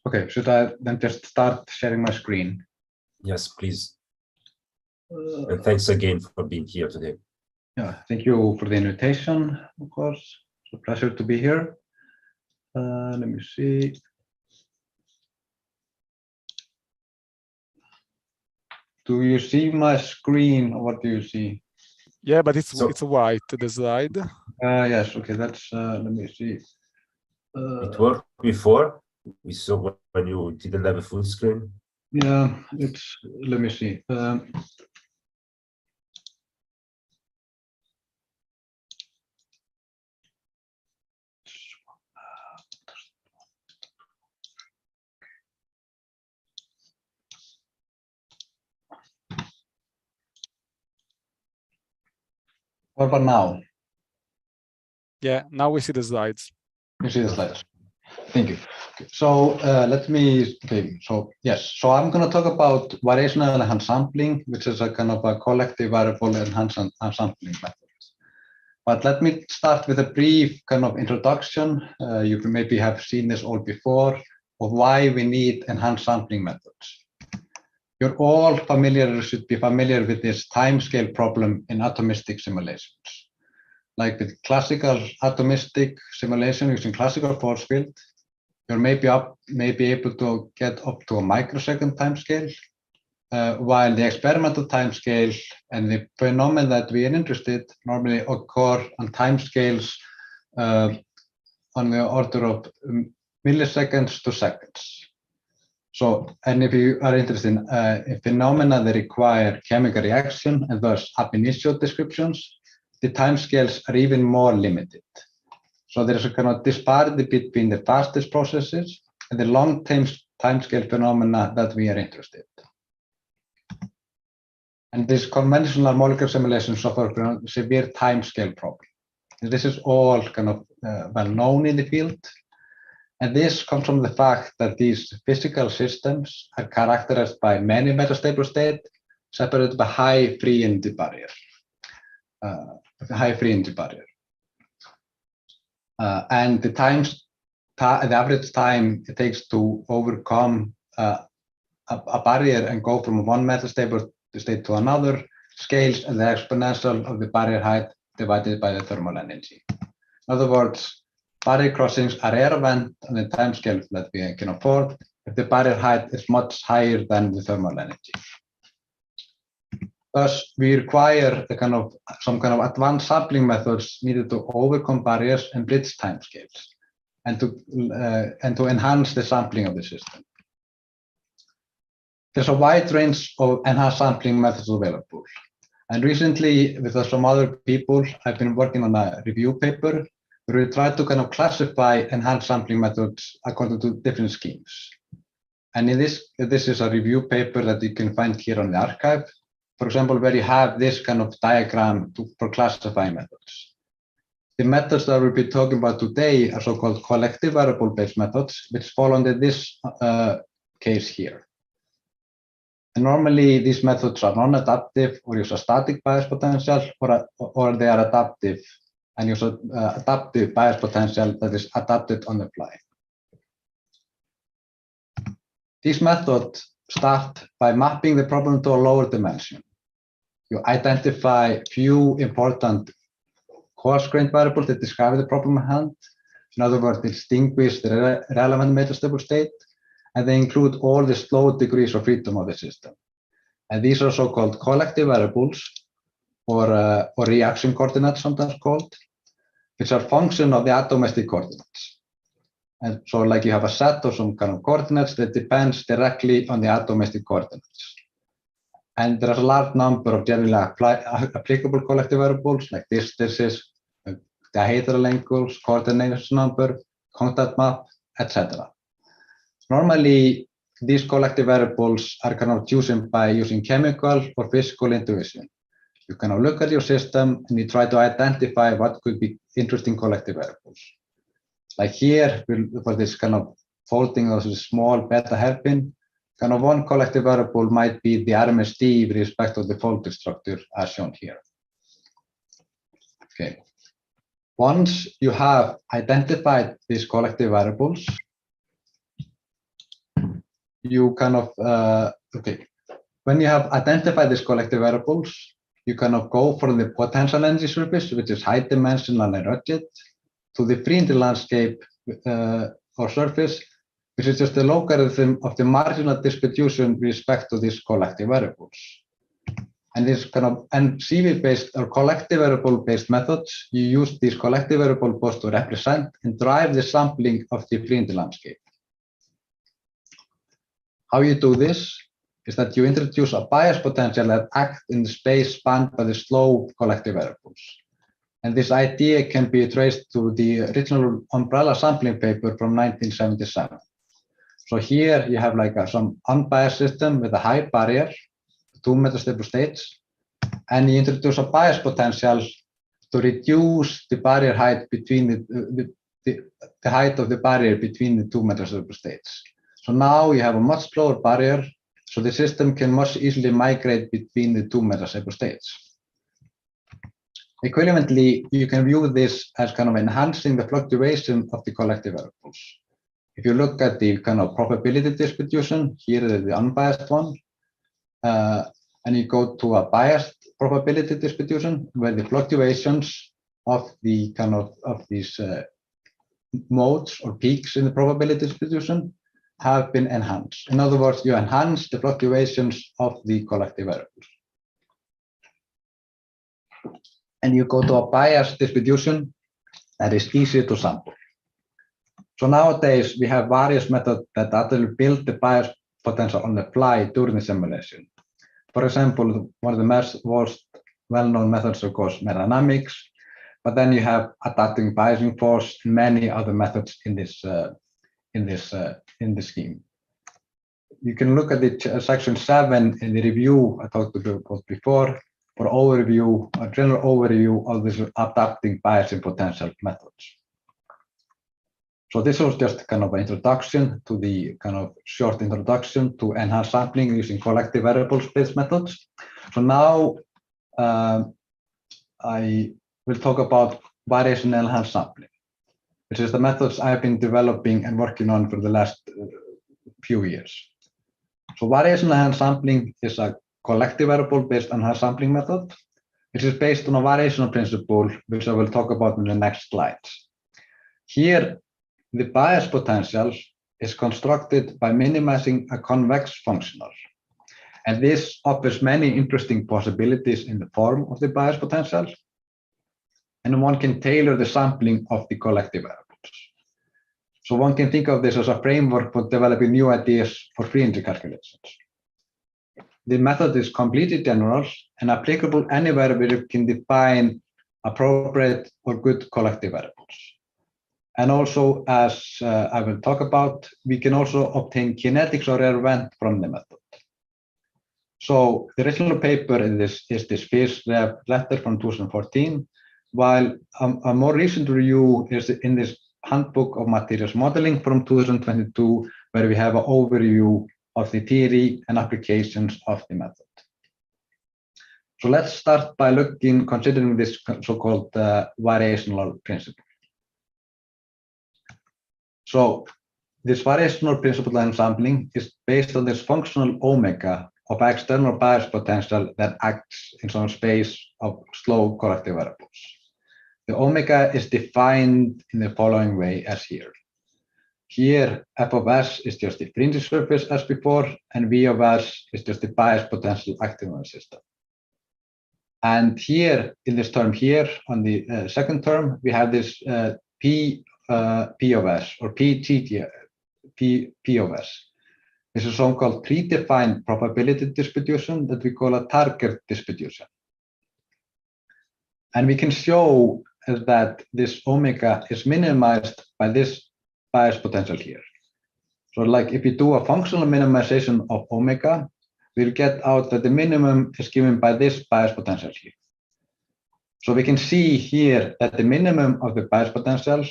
Okay, should I then just start sharing my screen? Yes, please. And thanks again for being here today. Yeah, thank you for the invitation, of course. It's a pleasure to be here. Let me see. Do you see my screen, or what do you see? Yeah, but it's white, the slide. Yes, okay, that's, let me see. It worked before. We saw when you didn't have a full screen. Yeah, it's, let me see. What about now? Yeah, now we see the slides. You see the slides. Thank you. Okay. So let me, okay, so yes, so I'm going to talk about variational enhanced sampling, which is a kind of a collective variable enhanced sampling method. But let me start with a brief kind of introduction. You can maybe have seen this all before, of why we need enhanced sampling methods. You're all familiar, should be familiar with this timescale problem in atomistic simulations. Like with classical atomistic simulation using classical force field, you're maybe able to get up to a microsecond timescale, while the experimental timescale and the phenomena that we are interested normally occur on timescales on the order of milliseconds to seconds. So, and if you are interested in phenomena that require chemical reaction and thus ab initio descriptions, the timescales are even more limited. So there's a kind of disparity between the fastest processes and the long-term timescale phenomena that we are interested in. And this conventional molecular simulation suffer from a severe timescale problem. And this is all kind of well known in the field. And this comes from the fact that these physical systems are characterized by many metastable states separated by high free energy barrier. And the average time it takes to overcome a barrier and go from one metastable state to another scales and the exponential of the barrier height divided by the thermal energy. In other words, barrier crossings are irrelevant on the time scale that we can afford if the barrier height is much higher than the thermal energy. Thus, we require some kind of advanced sampling methods needed to overcome barriers and bridge timescales, and to enhance the sampling of the system. There's a wide range of enhanced sampling methods available. And recently, with some other people, I've been working on a review paper where we try to kind of classify enhanced sampling methods according to different schemes. And in this is a review paper that you can find here on the archive. For example, where you have this kind of diagram for classifying methods. The methods that we'll be talking about today are so-called collective variable-based methods, which fall under this case here. And normally, these methods are non-adaptive or use a static bias potential, or they are adaptive and use an adaptive bias potential that is adapted on the fly. These methods start by mapping the problem to a lower dimension. You identify few important coarse-grained variables that describe the problem at hand. In other words, they distinguish the relevant metastable state, and they include all the slow degrees of freedom of the system. And these are so-called collective variables, or reaction coordinates, sometimes called, which are function of the atomistic coordinates. And so, like you have a set of some kind of coordinates that depends directly on the atomistic coordinates. And there's a large number of generally applicable collective variables like distances, dihedral angles, coordination number, contact map, etc. Normally, these collective variables are kind of chosen by using chemical or physical intuition. You kind of look at your system and you try to identify what could be interesting collective variables. Like here, for this kind of folding of this small beta hairpin, kind of one collective variable might be the RMSD with respect to the folding structure as shown here. Okay. Once you have identified these collective variables, you kind of, when you have identified these collective variables, you kind of go from the potential energy surface, which is high dimensional and rugged, to the free energy landscape or surface, which is just the logarithm of the marginal distribution with respect to these collective variables. And this kind of CV-based or collective variable-based methods, you use these collective variables to represent and drive the sampling of the free energy landscape. How you do this is that you introduce a bias potential that acts in the space spanned by the slow collective variables. And this idea can be traced to the original umbrella sampling paper from 1977. So here you have like some unbiased system with a high barrier, 2 metastable states, and you introduce a bias potential to reduce the barrier height between the height of the barrier between the 2 metastable states. So now you have a much slower barrier, so the system can much easily migrate between the 2 metastable states. Equivalently, you can view this as kind of enhancing the fluctuation of the collective variables. If you look at the kind of probability distribution, here is the unbiased one, and you go to a biased probability distribution where the fluctuations of the kind of these modes or peaks in the probability distribution have been enhanced. In other words, you enhance the fluctuations of the collective variables. And you go to a biased distribution that is easy to sample. So nowadays, we have various methods that actually build the bias potential on the fly during the simulation. For example, one of the most well-known methods, of course, meta-dynamics, but then you have adapting biasing force and many other methods in this scheme. You can look at the section 7 in the review I talked about before for overview, a general overview of this adapting biasing potential methods. So this was just kind of an introduction to the kind of short introduction to enhanced sampling using collective variables-based methods. So now I will talk about variational enhanced sampling, which is the methods I've been developing and working on for the last few years. So variational enhanced sampling is a collective variable-based enhanced sampling method, which is based on a variational principle, which I will talk about in the next slides. Here, the bias potential is constructed by minimizing a convex functional. And this offers many interesting possibilities in the form of the bias potential. And one can tailor the sampling of the collective variables. So one can think of this as a framework for developing new ideas for free energy calculations. The method is completely general and applicable anywhere where you can define appropriate or good collective variables. And also, as I will talk about, we can also obtain kinetics or event from the method. So the original paper in this is this first letter from 2014, while a more recent review is in this Handbook of Materials Modeling from 2022, where we have an overview of the theory and applications of the method. So let's start by considering this so-called variational principle. So this variational principle in sampling is based on this functional omega of external bias potential that acts in some space of slow collective variables. The omega is defined in the following way as here. Here, f of s is just the free energy surface as before, and v of s is just the bias potential acting on the system. And here, in this term here, on the second term, we have this p of s, or p of s. This is so-called predefined probability distribution that we call a target distribution. And we can show that this omega is minimized by this bias potential here. So like if you do a functional minimization of omega, we'll get out that the minimum is given by this bias potential here. So we can see here that the minimum of the bias potential,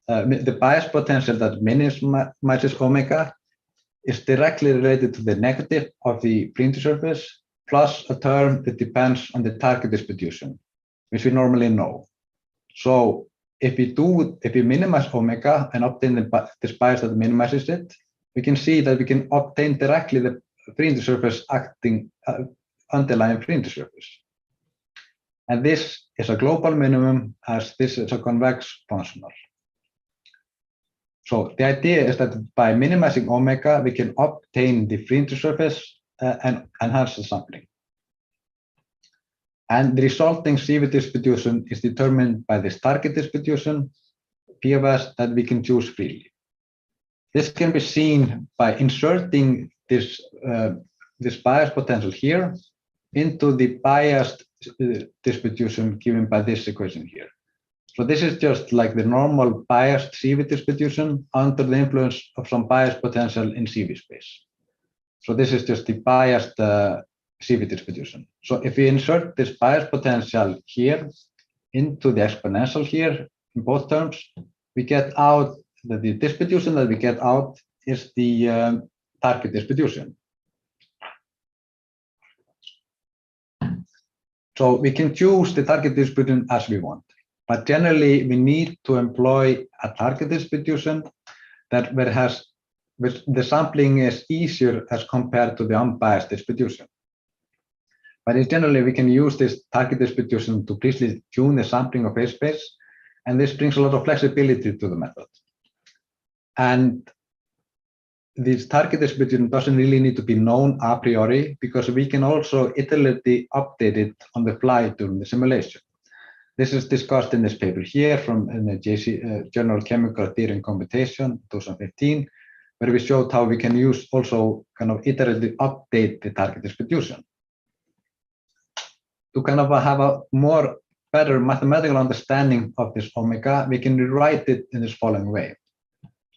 the bias potential that minimizes omega is directly related to the negative of the free energy surface plus a term that depends on the target distribution, which we normally know. So if we minimize omega and obtain this bias that minimizes it, we can see that we can obtain directly the fringe surface acting underlying fringe surface. And this is a global minimum as this is a convex functional. So the idea is that by minimizing omega, we can obtain the fringe surface and enhance the sampling. And the resulting CV distribution is determined by this target distribution, POS, that we can choose freely. This can be seen by inserting this, this bias potential here into the biased distribution given by this equation here. So this is just like the normal biased CV distribution under the influence of some bias potential in CV space. So this is just the biased CV distribution. So if we insert this bias potential here into the exponential here in both terms, we get out that the distribution that we get out is the target distribution. So we can choose the target distribution as we want, but generally we need to employ a target distribution that where the sampling is easier as compared to the unbiased distribution. But in generally, we can use this target distribution to precisely tune the sampling of phase space, and this brings a lot of flexibility to the method. And this target distribution doesn't really need to be known a priori because we can also iteratively update it on the fly during the simulation. This is discussed in this paper here from the Journal Chemical Theory and Computation 2015, where we showed how we can use also kind of iteratively update the target distribution. To kind of have a more better mathematical understanding of this omega, we can rewrite it in this following way.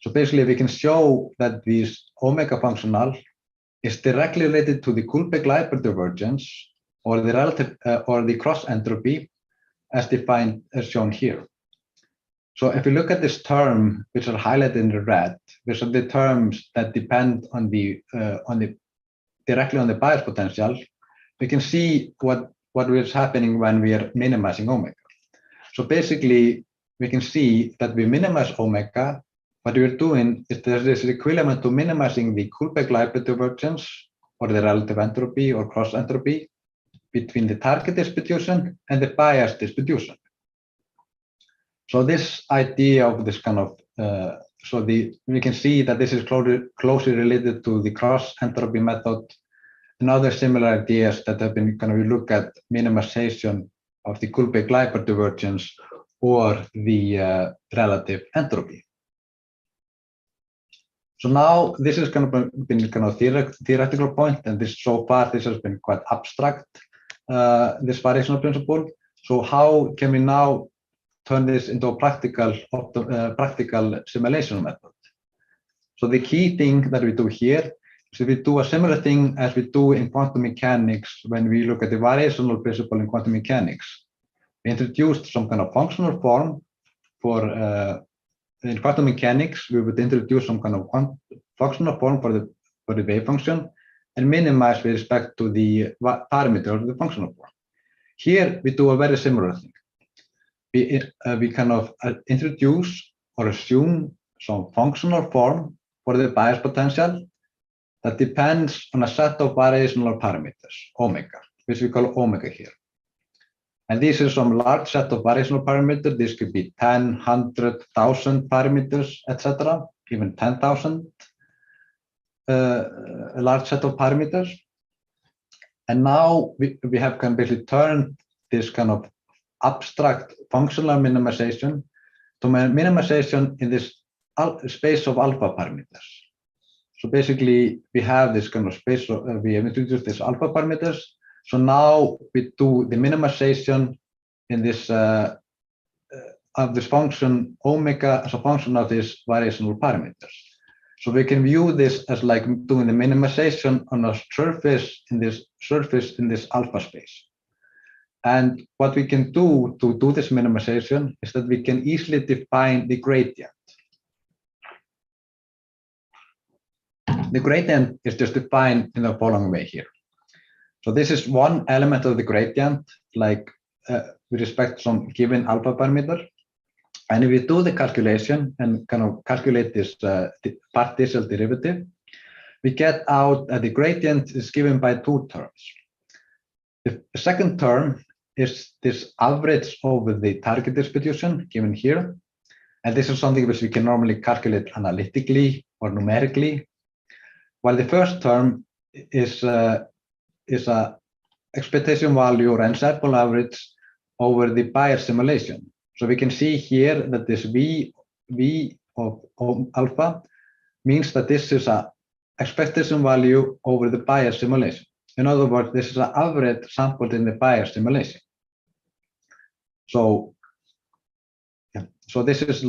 So basically, we can show that this omega functional is directly related to the Kullback-Leibler divergence or the relative or the cross entropy as defined as shown here. So if you look at this term, which are highlighted in the red, which are the terms that depend on the directly on the bias potential, we can see what is happening when we are minimizing omega. So basically, we can see that we minimize omega. What we're doing is this equivalent to minimizing the Kullback-Leibler divergence or the relative entropy or cross entropy between the target distribution and the bias distribution. So this idea of this kind of, we can see that this is closely related to the cross entropy method and other similar ideas that have been kind of look at minimization of the Kullback-Leibler divergence or the relative entropy. So now this is kind of been kind of theoretical point, and this so far this has been quite abstract, this variational principle. So how can we now turn this into a practical simulation method? So the key thing that we do here is we do a similar thing as we do in quantum mechanics when we look at the variational principle in quantum mechanics. We introduced some kind of functional form for in quantum mechanics, we would introduce some kind of functional form for the wave function and minimize with respect to the parameter of the functional form. Here, we do a very similar thing. We kind of introduce or assume some functional form for the bias potential that depends on a set of variational parameters, omega, which we call omega here. And this is some large set of variational parameters. This could be 10, 100, 1,000 parameters, etc., even 10,000, a large set of parameters. And now we have kind of basically turned this kind of abstract functional minimization to minimization in this space of alpha parameters. So basically, we have this kind of space, we have introduced this alpha parameters. So now we do the minimization in this of this function omega as a function of these variational parameters. So we can view this as like doing the minimization on a surface in this alpha space. And what we can do to do this minimization is that we can easily define the gradient. The gradient is just defined in the following way here. So this is one element of the gradient, like with respect to some given alpha parameter. And if we do the calculation and kind of calculate this partial derivative, we get out that the gradient is given by two terms. The second term is this average over the target distribution given here. And this is something which we can normally calculate analytically or numerically. While the first term is a expectation value or ensemble average over the bias simulation. So we can see here that this V of alpha means that this is a expectation value over the bias simulation. In other words, this is an average sampled in the bias simulation. So this is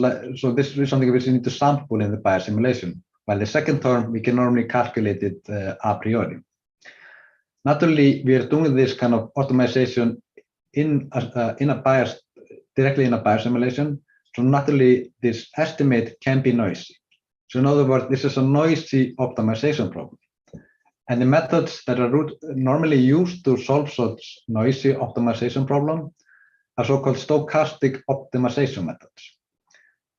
something which we need to sample in the bias simulation. While the second term, we can normally calculate it a priori. Naturally, we are doing this kind of optimization in a bias, directly in a bias simulation. So naturally, this estimate can be noisy. So in other words, this is a noisy optimization problem. And the methods that are normally used to solve such noisy optimization problem are so-called stochastic optimization methods.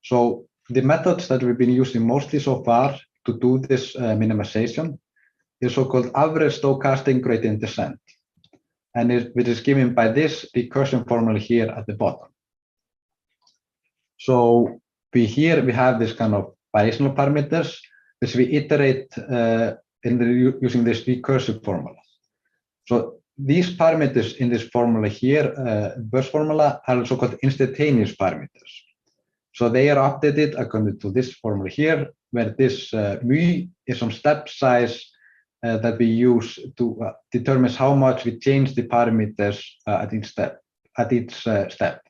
So the methods that we've been using mostly so far to do this minimization is so-called average stochastic gradient descent, and which is given by this recursion formula here at the bottom. So here we have this kind of variational parameters, which we iterate using this recursive formula. So these parameters in this formula here, burst formula, are so-called instantaneous parameters. So they are updated according to this formula here, where this mu is some step size that we use to determine how much we change the parameters at each step.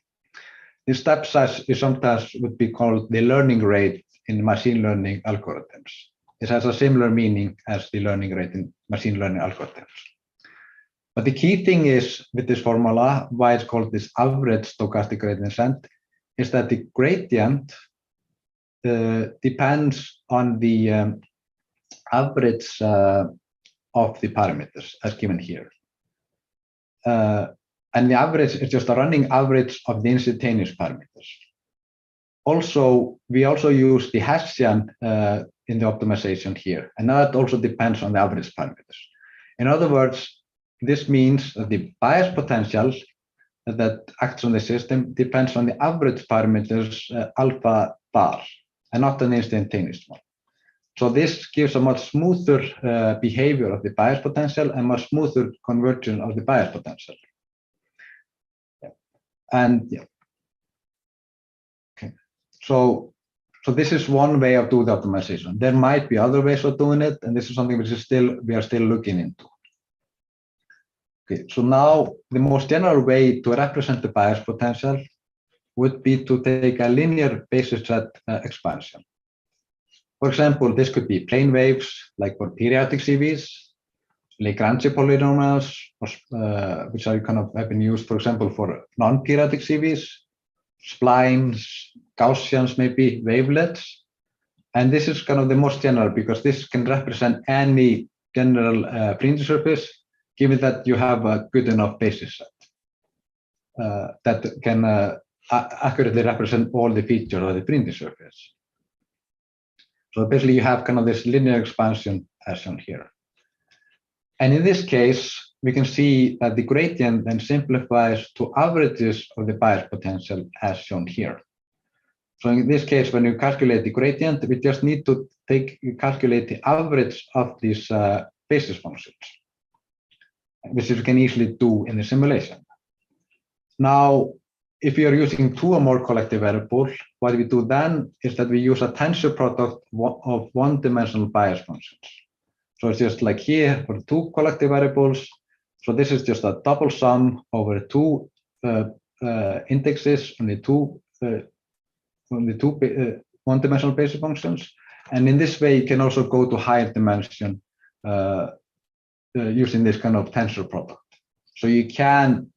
This step size is sometimes would be called the learning rate in machine learning algorithms. It has a similar meaning as the learning rate in machine learning algorithms. But the key thing is with this formula, why it's called this average stochastic gradient descent, is that the gradient depends on the average of the parameters as given here. And the average is just a running average of the instantaneous parameters. Also, we also use the Hessian in the optimization here, and that also depends on the average parameters. In other words, this means that the bias potential that acts on the system depends on the average parameters alpha bar, and not an instantaneous one. So this gives a much smoother behavior of the bias potential and much smoother conversion of the bias potential. Yeah. And yeah. Okay. So this is one way of doing the optimization. There might be other ways of doing it, and this is something which is we are still looking into. Okay, so now the most general way to represent the bias potential would be to take a linear basis set expansion. For example, this could be plane waves, like for periodic CVs, Lagrange polynomials, which are kind of have been used, for example, for non-periodic CVs, splines, Gaussians, maybe wavelets. And this is kind of the most general because this can represent any general fringe surface, given that you have a good enough basis set that can accurately represent all the features of the fringe surface. So basically you have kind of this linear expansion as shown here. And in this case, we can see that the gradient then simplifies to averages of the bias potential as shown here. So in this case, when you calculate the gradient, we just need to calculate the average of these basis functions, which we can easily do in the simulation. Now, if we are using two or more collective variables, what we do then is that we use a tensor product of one-dimensional bias functions. So it's just like here for two collective variables. So this is just a double sum over two indexes on the two one-dimensional basis functions. And in this way, you can also go to higher dimension using this kind of tensor product. So you can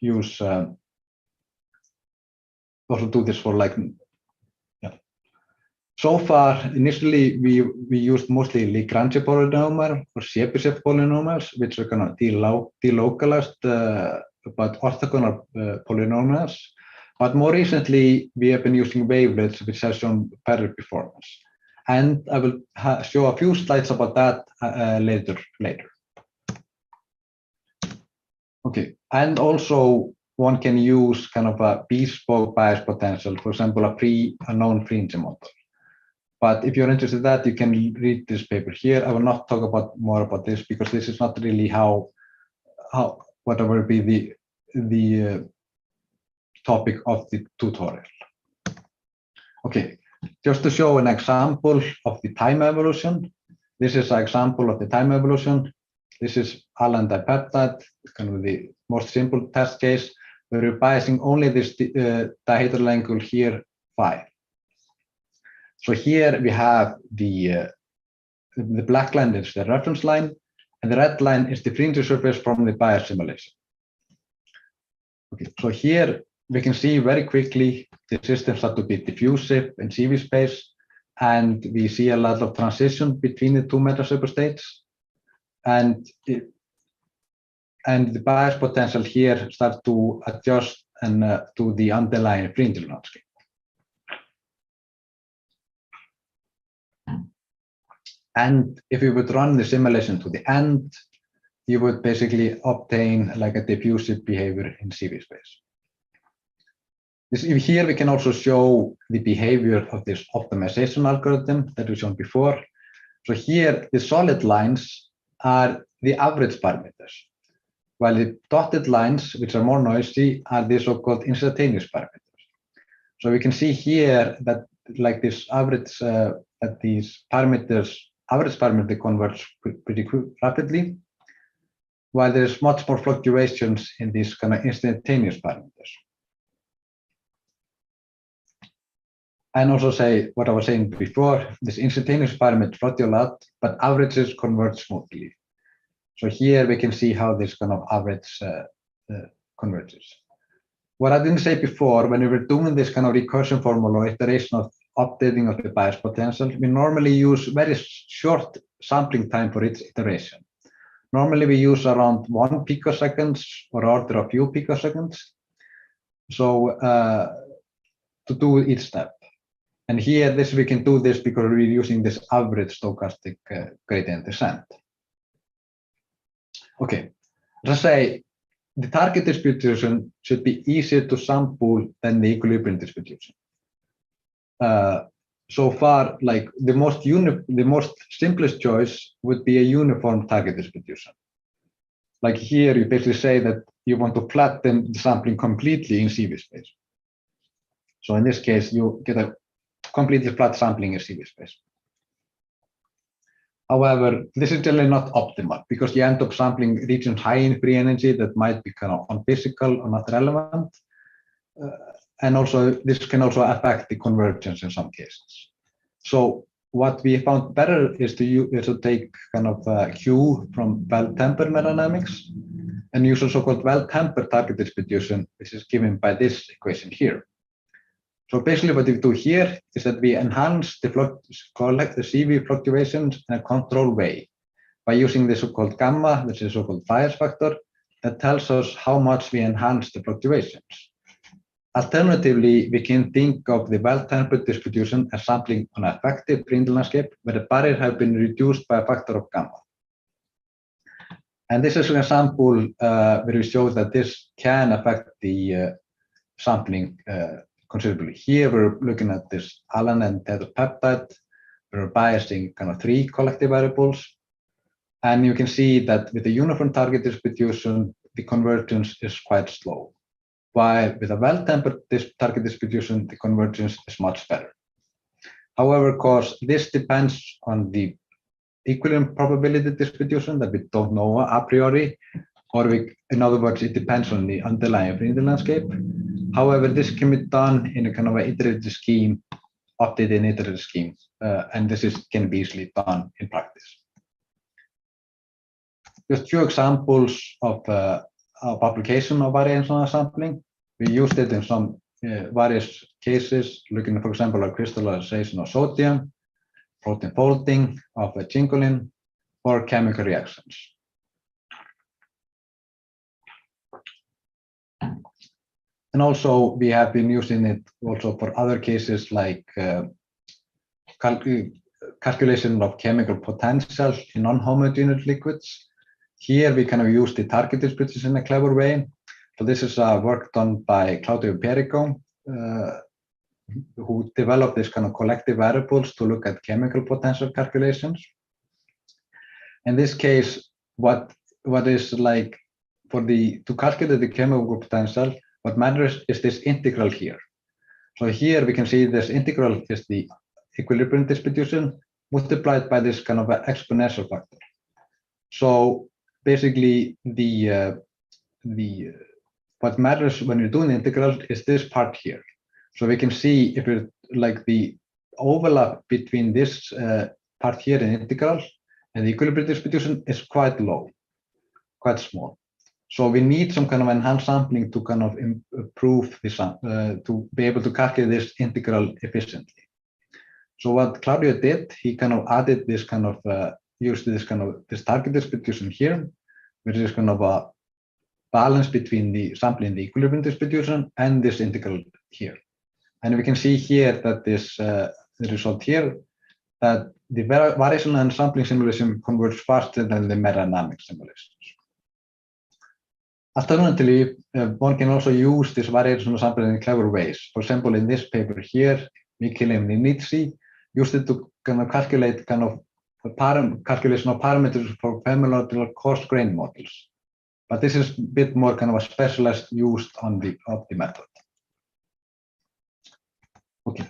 use also do this for like So far, initially we used mostly Lagrange polynomial or Chebyshev polynomials, which are kind of delocalized about orthogonal polynomials. But more recently, we have been using wavelets, which has shown better performance. And I will show a few slides about that later. Okay, and also one can use kind of a bespoke bias potential, for example, a known fringe model. But if you're interested in that, you can read this paper here. I will not talk more about this because this is not really how whatever be the topic of the tutorial. Okay, just to show an example of the time evolution. This is an example of the time evolution. This is alan dipeptide, kind of the most simple test case, where we're biasing only this dihedral angle here, phi. So here we have the black line is the reference line, and the red line is the fringe surface from the bias simulation. Okay, so here we can see very quickly the system start to be diffusive in CV space, and we see a lot of transition between the two metasurface states, and the bias potential here starts to adjust and to the underlying fringe landscape. And if you would run the simulation to the end, you would basically obtain like a diffusive behavior in CV space. Here we can also show the behavior of this optimization algorithm that we shown before. So here the solid lines are the average parameters, while the dotted lines, which are more noisy, are the so-called instantaneous parameters. So we can see here that like this average, that these parameters, average parameter converge pretty rapidly, while there's much more fluctuations in these kind of instantaneous parameters. And also say what I was saying before, this instantaneous parameter fluctuate a lot, but averages converge smoothly. So here we can see how this kind of average converges. What I didn't say before, when we were doing this kind of recursion formula or iteration of updating of the bias potential, we normally use very short sampling time for each iteration. Normally we use around 1 picoseconds or order a few picoseconds. So to do each step. And here we can do this because we're using this average stochastic gradient descent. Okay, let's say the target distribution should be easier to sample than the equilibrium distribution. So far, like the most simplest choice would be a uniform target distribution. Like here, you basically say that you want to flatten the sampling completely in CV space. So in this case, you get a completely flat sampling in CV space. However, this is generally not optimal because you end up sampling regions high in free energy that might be kind of unphysical or not relevant. And also, this can also affect the convergence in some cases. So what we found better is to take kind of a cue from well-tempered metadynamics and use a so-called well-tempered target distribution, which is given by this equation here. So basically what we do here is that we enhance the CV fluctuations in a controlled way by using the so-called gamma, which is a so-called bias factor, that tells us how much we enhance the fluctuations. Alternatively, we can think of the well-tempered distribution as sampling on an effective fringe landscape where the barrier has been reduced by a factor of gamma. And this is an example where we show that this can affect the sampling considerably. Here we're looking at this alan and tetrapeptide. We're biasing kind of 3 collective variables. And you can see that with the uniform target distribution, the convergence is quite slow. While with a well-tempered target distribution, the convergence is much better. However, of course, this depends on the equilibrium probability distribution that we don't know a priori, or in other words, it depends on the underlying fringe landscape. However, this can be done in a kind of an iterative scheme, updated iterative scheme, and this can be easily done in practice. Just 2 examples of application of variational sampling. We used it in some various cases, looking, for example, at crystallization of sodium, protein folding of a cingolin, or chemical reactions. And also we have been using it also for other cases like calculation of chemical potential in non-homogeneous liquids. Here we kind of use the target distribution in a clever way. So this is work done by Claudio Perico, who developed this kind of collective variables to look at chemical potential calculations. In this case, what is like to calculate the chemical potential, what matters is this integral here. So here we can see this integral is the equilibrium distribution multiplied by this kind of an exponential factor. So basically what matters when you're doing the integral is this part here. So we can see if it like the overlap between this part here in integral and the equilibrium distribution is quite low, quite small. So we need some kind of enhanced sampling to kind of improve this, to be able to calculate this integral efficiently. So what Claudio did, he kind of added this kind of, used this kind of, this target distribution here, which is kind of a balance between the sampling the equilibrium distribution and this integral here. And we can see here that this, the result here, that the variational and sampling simulation converge faster than the meta-dynamic simulations. Alternatively, one can also use this variational sampling in clever ways. For example, in this paper here, Michele and Ninici used it to kind of calculate kind of calculation of parameters for familial coarse grain models. But this is a bit more kind of a specialized use of the method. Okay.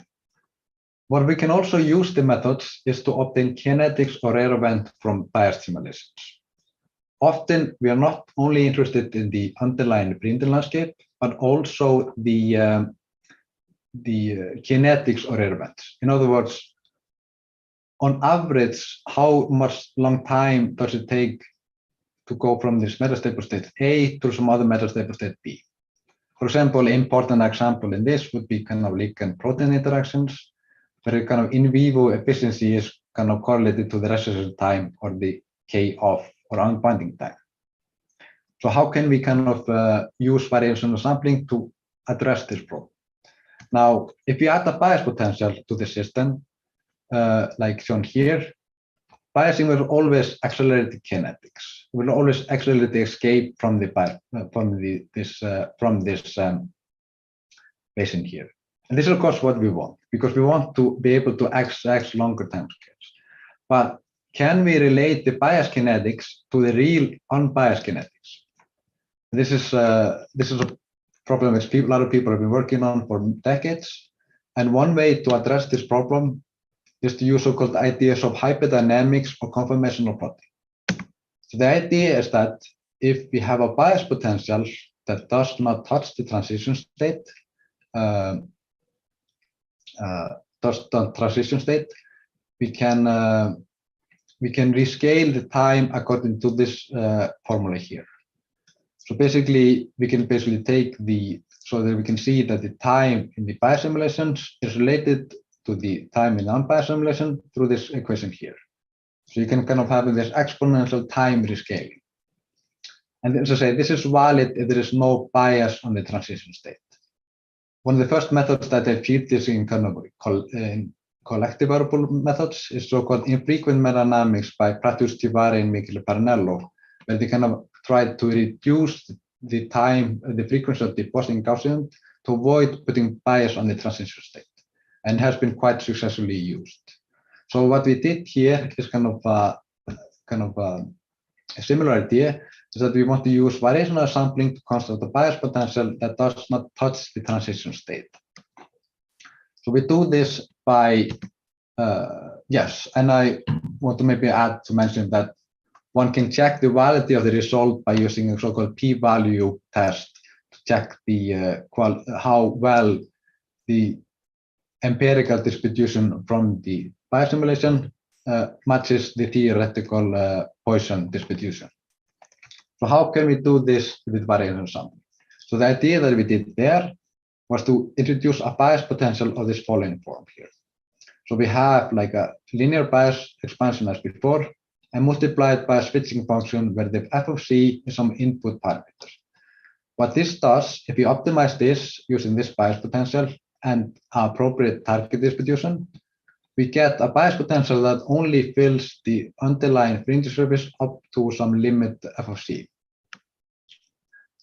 What we can also use the methods is to obtain kinetics or error event from biased simulations. Often we are not only interested in the underlying printing landscape, but also the kinetics or error events. In other words, on average, how much long time does it take to go from this metastable state A to some other metastable state B? For example, important example in this would be kind of ligand protein interactions, where kind of in vivo efficiency is kind of correlated to the resolution time or the K off or unbinding time. So how can we kind of use variational sampling to address this problem? Now, if you add a bias potential to the system, like shown here, biasing will always accelerate the kinetics. It will always accelerate the escape from the bias, from this basin here. And this is of course what we want, because we want to be able to access longer time scales. But can we relate the bias kinetics to the real unbiased kinetics? This is a problem which a lot of people have been working on for decades. And one way to address this problem is to use so-called ideas of hyperdynamics or conformational plotting. So the idea is that if we have a bias potential that does not touch the transition state, we can rescale the time according to this formula here. So basically, we can take so that we can see that the time in the bias simulations is related to the time in unbiased simulation through this equation here. So you can kind of have this exponential time rescaling. And as I say, this is valid if there is no bias on the transition state. One of the first methods that I treat this in kind of collective variable methods is so-called infrequent meta-dynamics by Pratius Tivari and Michele Parinello, where they kind of try to reduce the time, the frequency of the Boston Gaussian to avoid putting bias on the transition state, and has been quite successfully used. So what we did here is kind of a similar idea, is that we want to use variational sampling to construct the bias potential that does not touch the transition state. So we do this by, yes, and I want to maybe add to mention that one can check the validity of the result by using a so-called p-value test to check the how well the empirical distribution from the bias simulation matches the theoretical Poisson distribution. So how can we do this with variational sampling? So the idea that we did there was to introduce a bias potential of this following form here. So we have like a linear bias expansion as before, and multiplied by a switching function where the f of c is some input parameters. What this does, if you optimize this using this bias potential and appropriate target distribution, we get a bias potential that only fills the underlying fringe surface up to some limit f of c.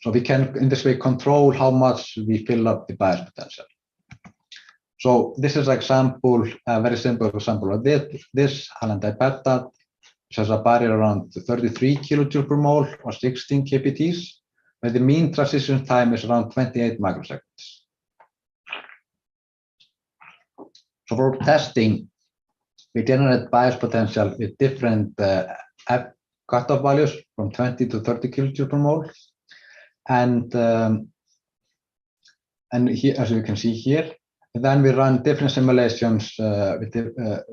So we can, in this way, control how much we fill up the bias potential. So this is an example, a very simple example of this halide dipeptide, which has a barrier around 33 kilojoules per mole or 16 kpts, where the mean transition time is around 28 microseconds. So for testing, we generate bias potential with different cutoff values from 20 to 30 kilojoules per mole. And here, as you can see here, then we run different simulations, run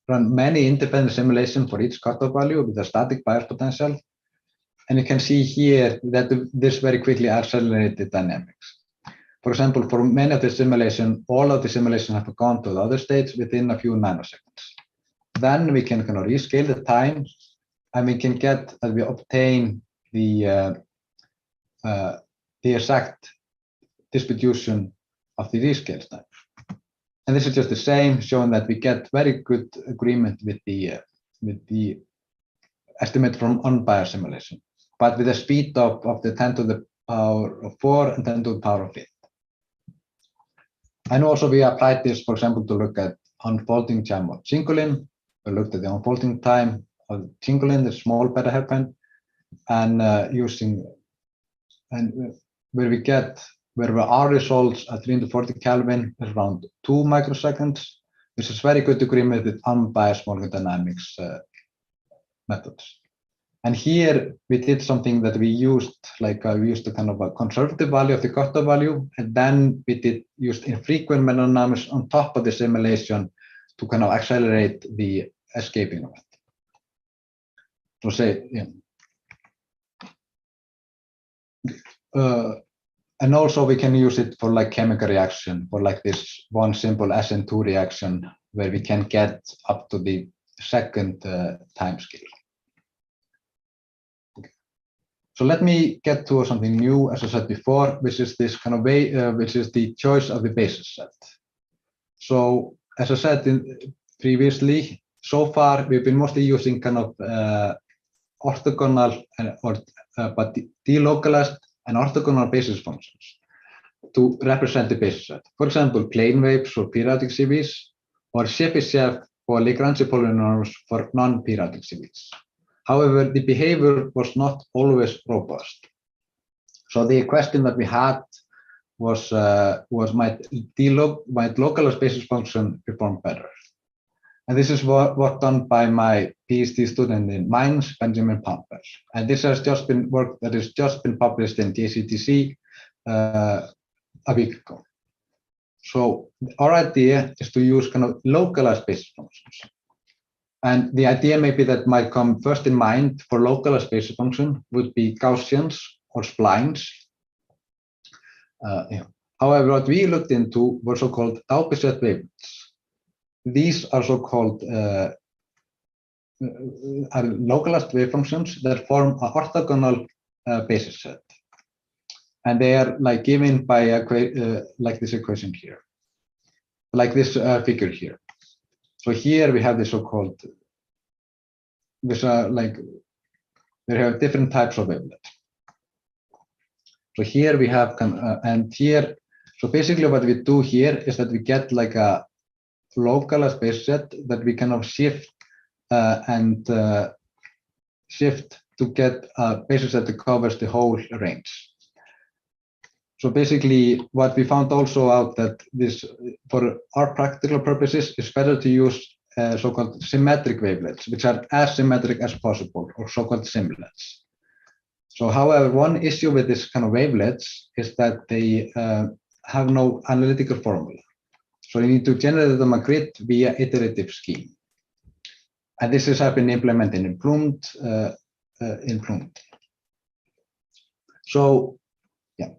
many independent simulations for each cutoff value with a static bias potential. And you can see here that this very quickly accelerated dynamics. For example, for many of the simulations, all of the simulations have gone to the other states within a few nanoseconds. Then we can kind of rescale the time, and we can get that we obtain the exact distribution of the rescale time. And this is just the same, showing that we get very good agreement with the estimate from unbiased simulation, but with a speed of the 10 to the power of 4 and 10 to the power of 8. And also we applied this, for example, to look at unfolding time of cingulin. We looked at the unfolding time of cingulin, the small beta hairpin, and where our results at 340 Kelvin is around 2 microseconds, which is very good agreement with unbiased Morgan dynamics methods. And here we did something that we used, we used a kind of a conservative value of the cutoff value, and then we used infrequent meta-analysis on top of the simulation to kind of accelerate the escaping of it. So say, and also we can use it for chemical reaction, for this one simple SN2 reaction, where we can get up to the second time scale. So let me get to something new, as I said before, which is this kind of way, which is the choice of the basis set. So as I said previously, so far we've been mostly using kind of orthogonal but delocalized and orthogonal basis functions to represent the basis set. For example, plane waves for periodic CVs, or Chebyshev or Lagrange polynomials for non-periodic CVs. However, the behavior was not always robust. So the question that we had was might localized basis function perform better? And this is work done by my PhD student in Mainz, Benjamin Pampel. And this has just been work that has just been published in JCTC a week ago. So our idea is to use kind of localized basis functions. And the idea maybe that might come first in mind for localized basis function would be Gaussians or splines. However, what we looked into were so-called Taubeset wavelets. These are so-called localized wave functions that form an orthogonal basis set. And they are given by this equation here, like this figure here. So here we have the so-called, which are they have different types of wavelets. So here we have, and here, so basically what we do here is that we get a localized basis set that we kind of shift shift to get a basis set that covers the whole range. So basically what we found also out that this, for our practical purposes, is better to use so-called symmetric wavelets, which are as symmetric as possible, or so-called simlets. So however, one issue with this kind of wavelets is that they have no analytical formula. So you need to generate them a grid via iterative scheme. And this has been implemented in PLUMED. So yeah,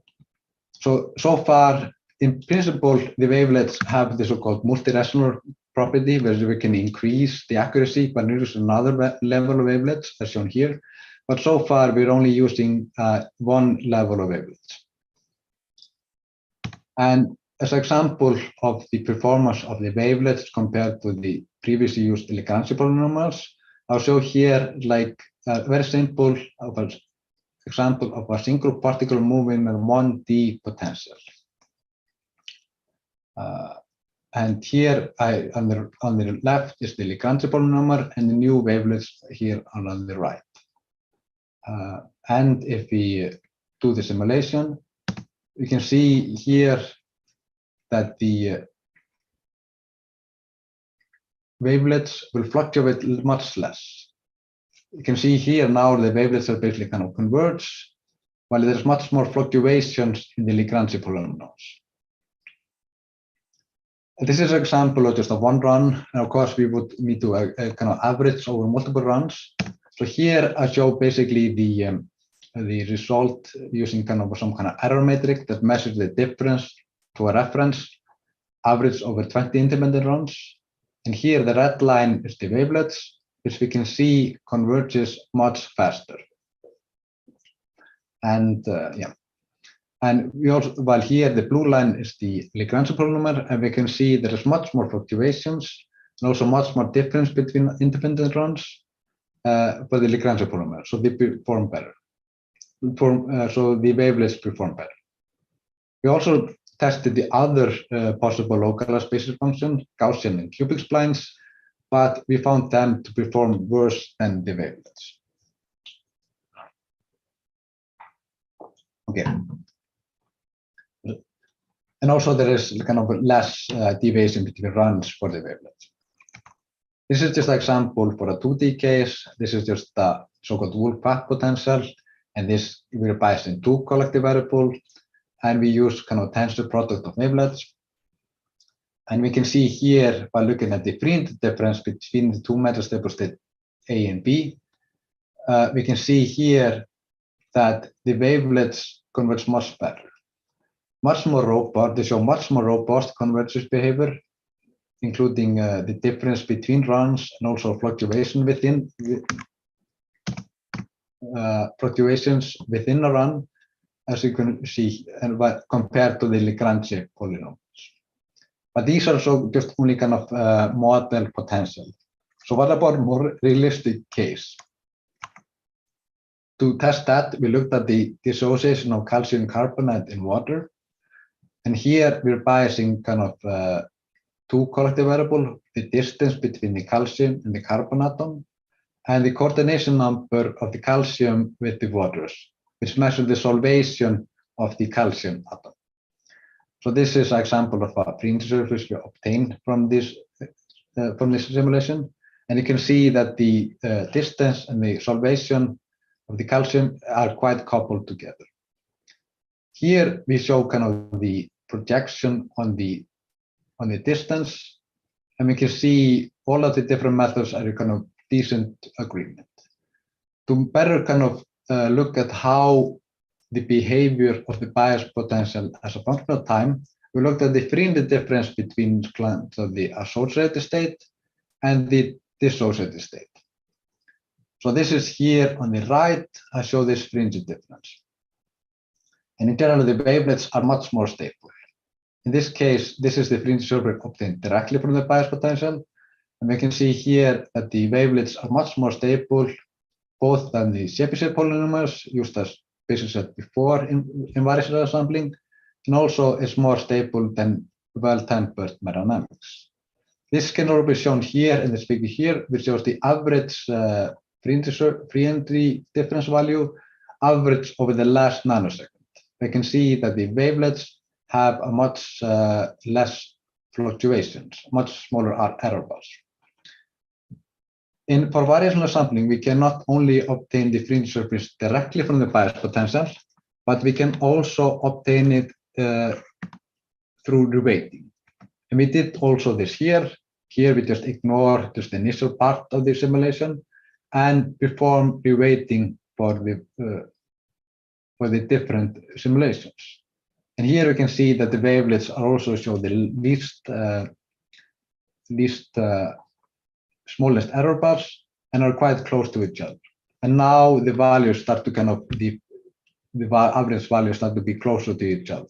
so far, in principle, the wavelets have the so-called multi-rational property, where we can increase the accuracy by using another level of wavelets, as shown here. but so far we're only using one level of wavelets. And as an example of the performance of the wavelets compared to the previously used Lagrange polynomials, I'll show here like a very simple example of a single particle moving in 1D potential. And here on the left is the Lagrange polynomial and the new wavelets here on the right. And if we do the simulation, we can see here that the wavelets will fluctuate much less. You can see here now the wavelets are basically kind of converge, while there's much more fluctuations in the Lagrange polynomials. This is an example of just a one run, and of course we would need to kind of average over multiple runs. So here I show basically the result using kind of some kind of error metric that measures the difference to a reference, average over 20 independent runs. And here the red line is the wavelets, which we can see converges much faster. And yeah. And we also, while here the blue line is the Lagrange polynomial, and we can see there is much more fluctuations and also much more difference between independent runs for the Lagrange polynomial. So they perform better. So the wavelets perform better. We also tested the other possible localized basis functions, Gaussian and cubic splines, but we found them to perform worse than the wavelets. Okay. And also there is kind of less deviation between runs for the wavelets. This is just an example for a 2D case. This is just the so-called Wolf-Pack potential, and this we're biased in two collective variables, and we use kind of tensor product of wavelets. And we can see here by looking at the fringe difference between the two metastable states A and B, we can see here that the wavelets converge much better. Much more robust, they show much more robust convergence behavior, including the difference between runs and also fluctuations within a run, as you can see, and compared to the Lagrange polynomials. But these are so just only kind of model potential. So what about more realistic case? To test that, we looked at the dissociation of calcium carbonate in water. And here we're biasing kind of two collective variables, the distance between the calcium and the carbon atom, and the coordination number of the calcium with the waters, which measure the solvation of the calcium atom. So this is an example of a fringe surface we obtained from this simulation. And you can see that the distance and the solvation of the calcium are quite coupled together. Here we show kind of the projection on the distance, and we can see all of the different methods are kind of decent agreement. To better kind of look at how the behavior of the bias potential as a function of time, we looked at the fringe difference between the associated state and the dissociated state. So this is here on the right, I show this fringe difference. And in general, the wavelets are much more stable. In this case, this is the fringe surface obtained directly from the bias potential. And we can see here that the wavelets are much more stable, both than the Chebyshev polynomials used as basis set before in variational sampling, and also is more stable than well-tempered merodynamics. This can also be shown here in this figure here, which shows the average free entry difference value average over the last nanosecond. We can see that the wavelets have a much less fluctuations, much smaller error bars. For variational sampling, we can not only obtain the fringe surface directly from the bias potential, but we can also obtain it through reweighting. And we did also this here. Here we just ignore just the initial part of the simulation and perform reweighting for the different simulations. And here we can see that the wavelets are also show the least smallest error bars and are quite close to each other. And now the values start to kind of, the average values start to be closer to each other.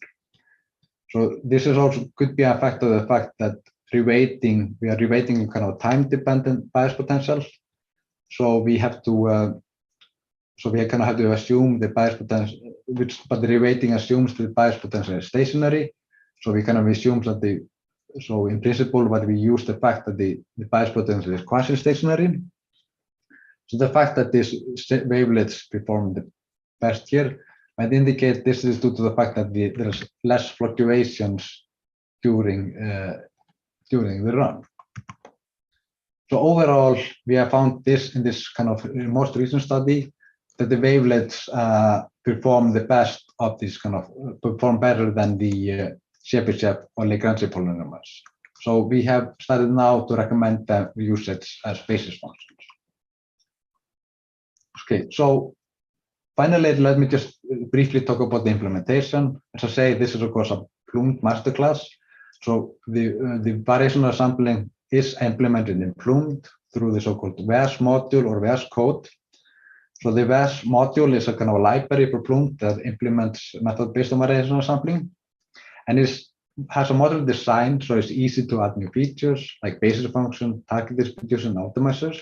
So this is also could be a factor of the fact that reweighting, we are reweighting kind of time-dependent bias potential. So we have to, so we kind of have to assume the bias potential, but the reweighting assumes the bias potential is stationary. So we kind of assume that so in principle, what we use the fact that the bias potential is quasi-stationary. So the fact that these wavelets perform the best here might indicate this is due to the fact that there's less fluctuations during the run. So overall, we have found this in this kind of most recent study that the wavelets perform the best of this kind of perform better than the Chebyshev or Lagrange polynomials. So we have started now to recommend the usage as basis functions. Okay, so finally, let me just briefly talk about the implementation. As I say, this is of course a PLUMED Masterclass. So the variational sampling is implemented in PLUMED through the so-called VAS module or VAS code. So the VAS module is a kind of a library for PLUMED that implements method based on variational sampling, and has a model design so it's easy to add new features like basis function, target distribution, optimizers,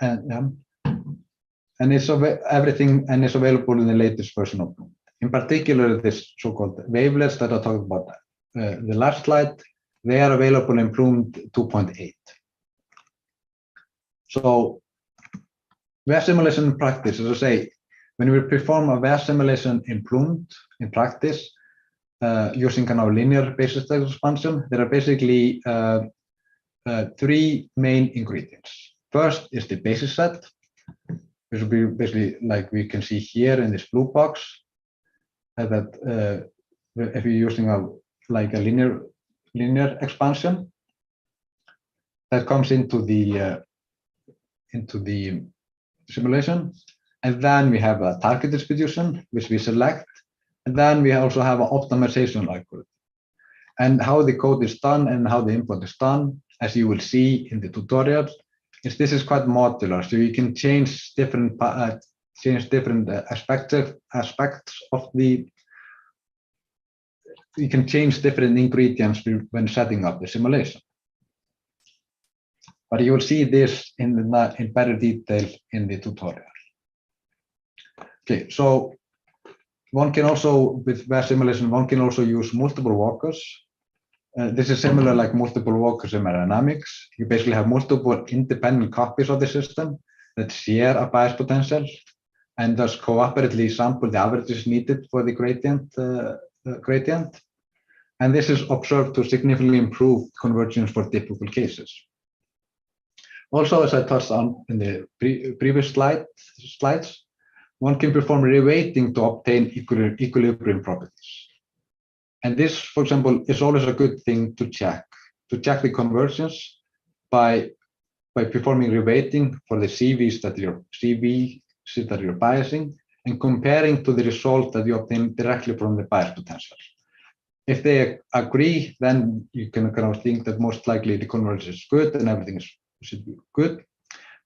and it's everything, and it's available in the latest version of PLUMED. In particular, this so-called wavelets that I talked about the last slide, they are available in PLUMED 2.8. So VAS simulation in practice, as I say, when we perform a VAS simulation in PLUMED in practice, using kind of linear basis expansion, there are basically three main ingredients. First is the basis set, which will be basically like we can see here in this blue box, that if you're using a linear expansion, that comes into the simulation, and then we have a target distribution which we select, and then we also have an optimization algorithm. And how the code is done and how the input is done, as you will see in the tutorial, this is quite modular, so you can change different aspects of the. You can change different ingredients when setting up the simulation. But you will see this in better detail in the tutorial. Okay, so one can also, with VAS simulation, one can also use multiple walkers. This is similar like multiple walkers in aerodynamics. You basically have multiple independent copies of the system that share a bias potential and thus cooperatively sample the averages needed for the gradient. And this is observed to significantly improve convergence for difficult cases. Also, as I touched on in the previous slides, one can perform reweighting to obtain equilibrium properties. And this, for example, is always a good thing to check the convergence by performing reweighting for the CVs that you're biasing and comparing to the result that you obtain directly from the bias potential. If they agree, then you can kind of think that most likely the convergence is good and everything should be good.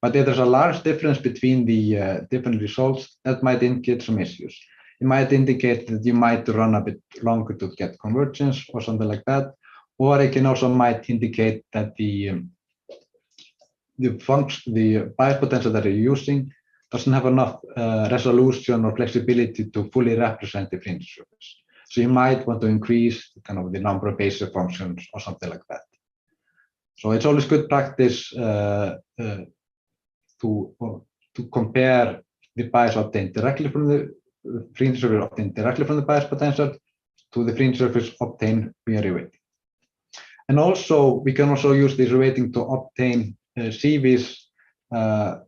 But if there's a large difference between the different results, that might indicate some issues. It might indicate that you might run a bit longer to get convergence or something like that. Or it can also might indicate that the bias potential that you're using doesn't have enough resolution or flexibility to fully represent the fringe surface. So you might want to increase kind of the number of basis functions or something like that. So it's always good practice to compare the bias obtained directly from the fringe surface obtained directly from the bias potential to the fringe surface obtained via reweighting. And also, we can also use this reweighting to obtain CVs, to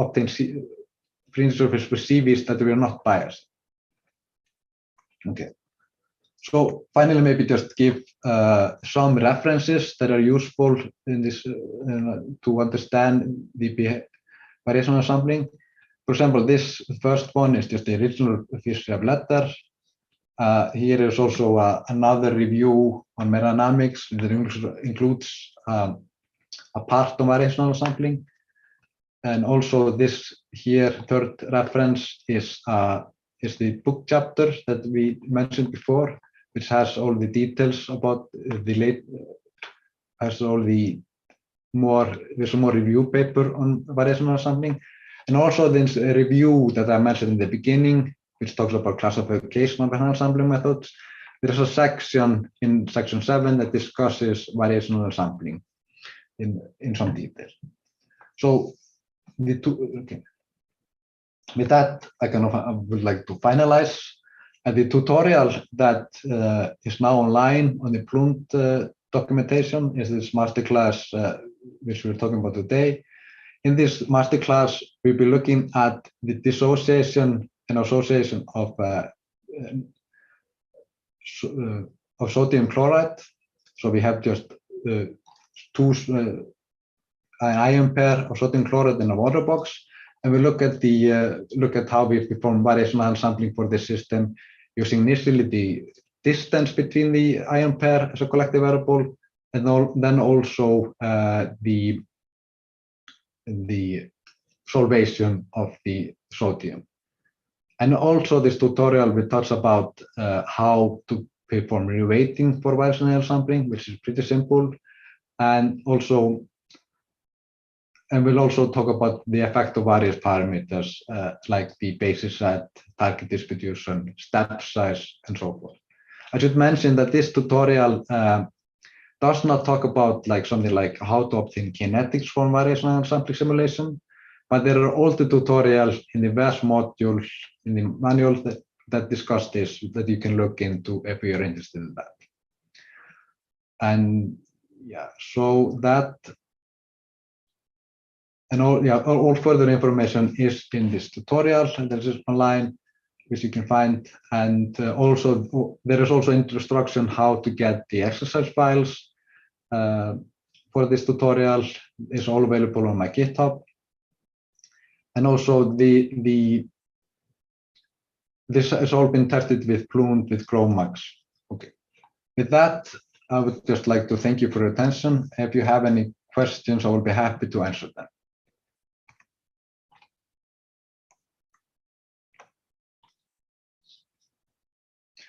obtain fringe surface with CVs that we are not biased. Okay. So finally, maybe just give some references that are useful in this to understand the variational sampling. For example, this first one is just the original Fisher letter. Here is also another review on meta-dynamics that includes a part of variational sampling. And also this here, third reference is the book chapter that we mentioned before, which has all the details about there's a more review paper on variational sampling. And also this review that I mentioned in the beginning, which talks about classification of variational sampling methods. There's a section in section 7 that discusses variational sampling in some detail. So with that, I would like to finalize. The tutorial that is now online on the PLUMED documentation is this masterclass which we're talking about today. In this masterclass, we'll be looking at the dissociation and association of sodium chloride. So we have just an ion pair of sodium chloride in a water box, and we look at how we perform variational sampling for this system using initially the distance between the ion pair as a collective variable, and then also the solvation of the sodium. And also this tutorial will touch about how to perform reweighting for variational sampling, which is pretty simple, and we'll also talk about the effect of various parameters like the basis set, target distribution, step size, and so forth. I should mention that this tutorial does not talk about something like how to obtain kinetics from variational sampling simulation, but there are all the tutorials in the VAS module in the manual that discuss this that you can look into if you're interested in that. And yeah, so that and all further information is in this tutorial, and this is online, which you can find. And also there is also instruction how to get the exercise files for this tutorial. Is all available on my GitHub. And also this has all been tested with PLUMED with GROMACS. Okay. With that, I would just like to thank you for your attention. If you have any questions, I will be happy to answer them.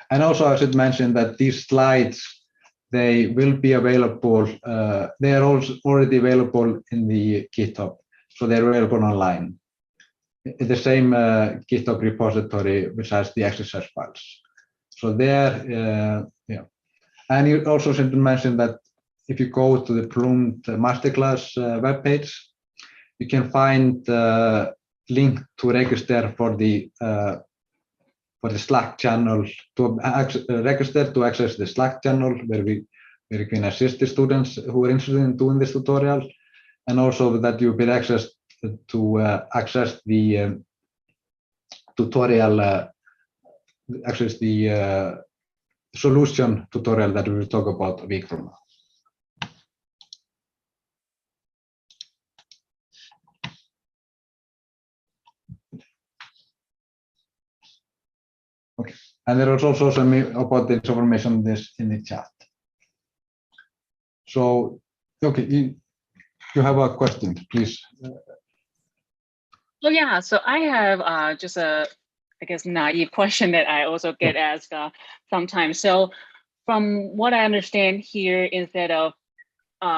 And also I should mention that these slides, they will be available, they are also already available in the GitHub, so they're available online. In the same GitHub repository, which has the exercise files. So there, yeah. And you also should mention that if you go to the PLUMED Masterclass webpage, you can find the link to register for the Slack channel, to register to access the Slack channel where you can assist the students who are interested in doing this tutorial, and also that you'll be access to access the tutorial, access the solution tutorial that we will talk about a week from now. Okay, and there is also some about this information in the chat. So, okay, you have a question, please. Oh yeah, so I have just a, I guess, naive question that I also get asked sometimes. So from what I understand here, instead of,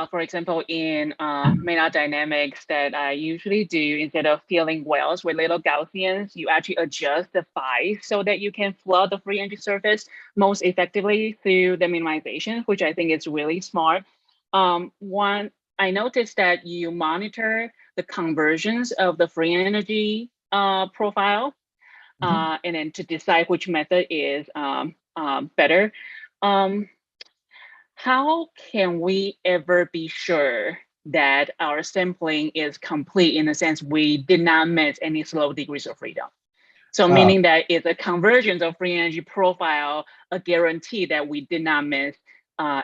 for example, in Maynard dynamics that I usually do, instead of filling wells with little Gaussians, you actually adjust the phi so that you can flood the free energy surface most effectively through the minimization, which I think is really smart. One, I noticed that you monitor the conversions of the free energy profile, and then to decide which method is better. How can we ever be sure that our sampling is complete in the sense we did not miss any slow degrees of freedom? So meaning that is a convergence of free energy profile a guarantee that we did not miss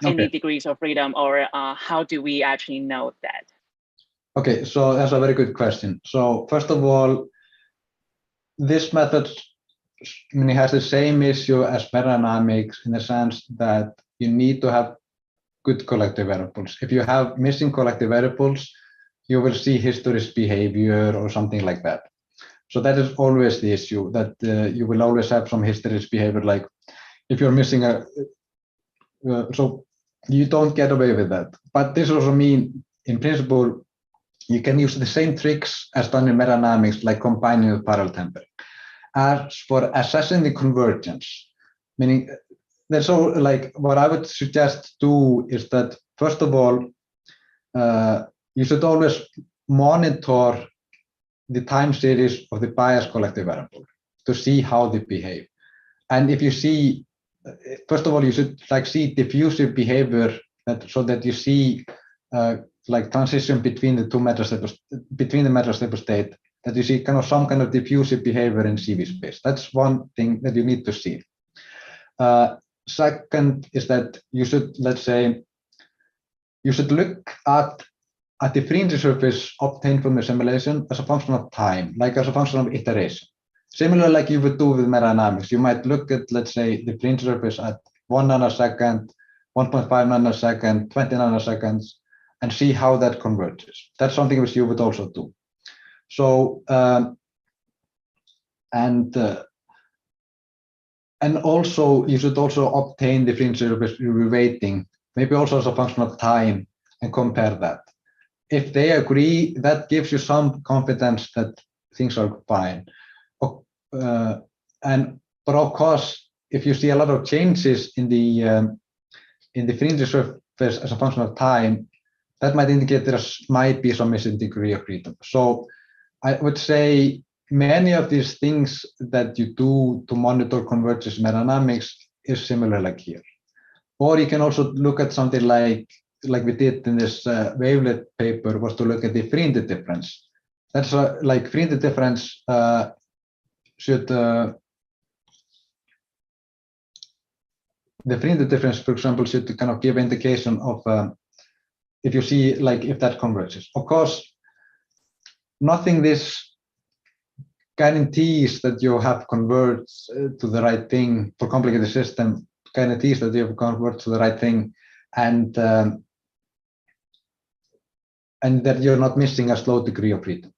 any degrees of freedom, or how do we actually know that? Okay, so that's a very good question. So first of all, this method has the same issue as dynamics in the sense that you need to have good collective variables. If you have missing collective variables, you will see history's behavior or something like that. So that is always the issue, that you will always have some history's behavior, like if you're missing a, so you don't get away with that. But this also means, in principle, you can use the same tricks as done in meta-dynamics, like combining with parallel tempering. As for assessing the convergence, meaning there's so like what I would suggest do is that first of all, you should always monitor the time series of the bias collective variable to see how they behave. And if you see, first of all, you should like see diffusive behavior, so that you see like transition between the two metastable, between the metastable state, that you see kind of some kind of diffusive behavior in CV space. That's one thing that you need to see. Second is that you should, let's say, you should look at the fringe surface obtained from the simulation as a function of time, like as a function of iteration. Similar like you would do with meta-dynamics, you might look at, let's say, the fringe surface at 1 nanosecond, 1.5 nanosecond, 20 nanoseconds, and see how that converges. That's something which you would also do. So, and also you should also obtain the fringe surface reweighting, maybe also as a function of time, and compare that. If they agree, that gives you some confidence that things are fine. But of course, if you see a lot of changes in the fringe surface as a function of time, that might indicate there might be some missing degree of freedom. So I would say many of these things that you do to monitor convergence meta-dynamics is similar like here. Or you can also look at something like we did in this wavelet paper, was to look at the fringe difference. That's like fringe difference should, the fringe difference, for example, should kind of give indication of if you see like if that converges. Of course, nothing this guarantees that you have converged to the right thing for complicated system, guarantees that you have converged to the right thing, and that you're not missing a slow degree of freedom.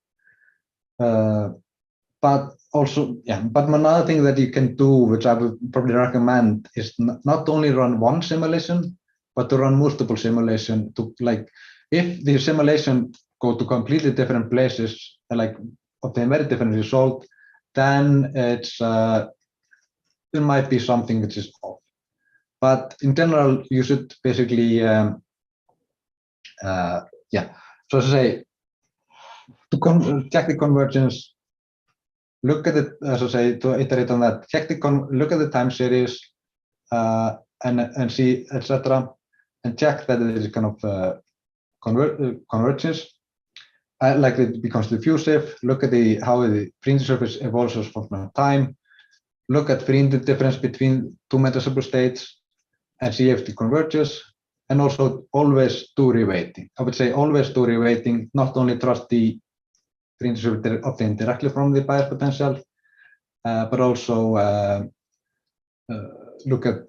But also, yeah, but another thing that you can do, which I would probably recommend, is not only run one simulation, but to run multiple simulation to, like, if the simulation go to completely different places, like obtain very different result, then it's there might be something which is off. But in general, you should basically yeah. So to say, to check the convergence, look at it, as I say, to iterate on that, check the look at the time series and see, etc., and check that it is kind of convergence. Like it becomes diffusive. Look at how the fringe surface evolves as a function of time. Look at fringe difference between two metastable states and see if it converges. And also always do reweighting. I would say always do reweighting, not only trust the fringe surface obtained directly from the bias potential, but also look at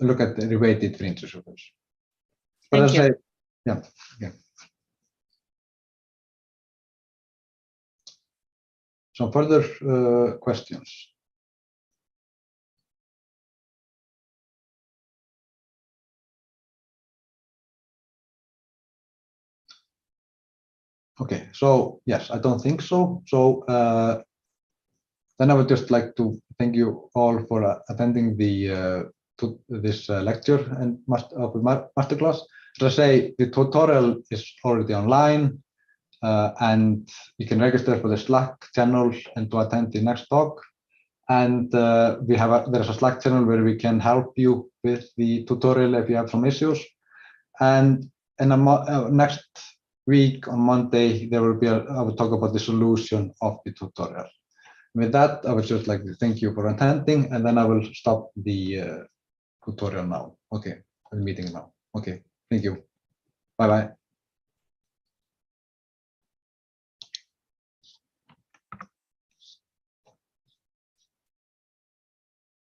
look at the reweighted fringe surface. But as I say, yeah. Some further questions. Okay, so yes, I don't think so. So then I would just like to thank you all for attending this lecture and masterclass. As I say, the tutorial is already online, and you can register for the Slack channel and to attend the next talk. And there's a Slack channel where we can help you with the tutorial if you have some issues. And next week on Monday, there will be I will talk about the solution of the tutorial. With that, I would just like to thank you for attending, and then I will stop the tutorial now. Okay, the meeting now. Okay, thank you. Bye-bye.